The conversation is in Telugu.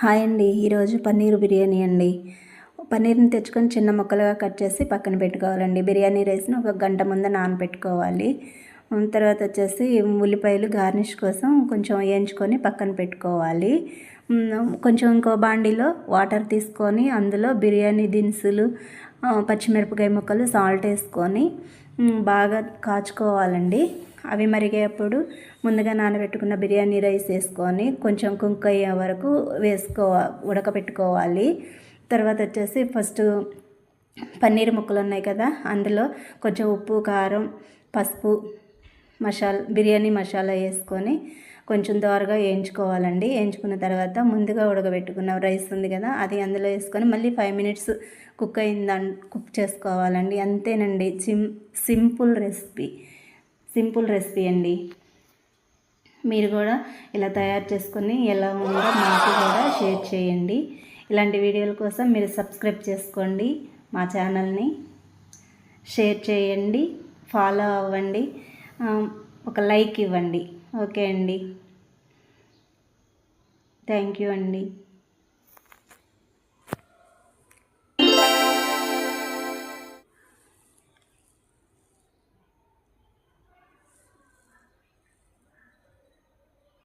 హాయ్ అండి. ఈరోజు పన్నీర్ బిర్యానీ అండి. పన్నీర్ని తెచ్చుకొని చిన్న ముక్కలుగా కట్ చేసి పక్కన పెట్టుకోవాలండి. బిర్యానీ రైస్ని ఒక గంట ముందు నానబెట్టుకోవాలి. తర్వాత వచ్చేసి ఉల్లిపాయలు గార్నిష్ కోసం కొంచెం వేయించుకొని పక్కన పెట్టుకోవాలి. కొంచెం ఇంకో బాండీలో వాటర్ తీసుకొని అందులో బిర్యానీ దినుసులు, పచ్చిమిరపకాయ ముక్కలు, సాల్ట్ వేసుకొని బాగా కాచుకోవాలండి. అవి మరిగేటప్పుడు ముందుగా నానబెట్టుకున్న బిర్యానీ రైస్ వేసుకొని కొంచెం కుక్ అయ్యే వరకు ఉడకబెట్టుకోవాలి. తర్వాత వచ్చేసి ఫస్ట్ పన్నీర్ ముక్కలు ఉన్నాయి కదా, అందులో కొంచెం ఉప్పు, కారం, పసుపు, బిర్యానీ మసాలా వేసుకొని కొంచెం దోరగా వేయించుకోవాలండి. వేయించుకున్న తర్వాత ముందుగా ఉడకబెట్టుకున్న రైస్ ఉంది కదా, అది అందులో వేసుకొని మళ్ళీ 5 minutes కుక్ చేసుకోవాలండి. అంతేనండి. సింపుల్ రెసిపీ అండి. మీరు కూడా ఇలా తయారు చేసుకొని ఎలా ఉందో నాకు కూడా షేర్ చేయండి. ఇలాంటి వీడియోల కోసం మీరు సబ్స్క్రైబ్ చేసుకోండి, మా ఛానల్ని షేర్ చేయండి, ఫాలో అవ్వండి, ఒక లైక్ ఇవ్వండి. ఓకే అండి. థ్యాంక్ యూ అండి.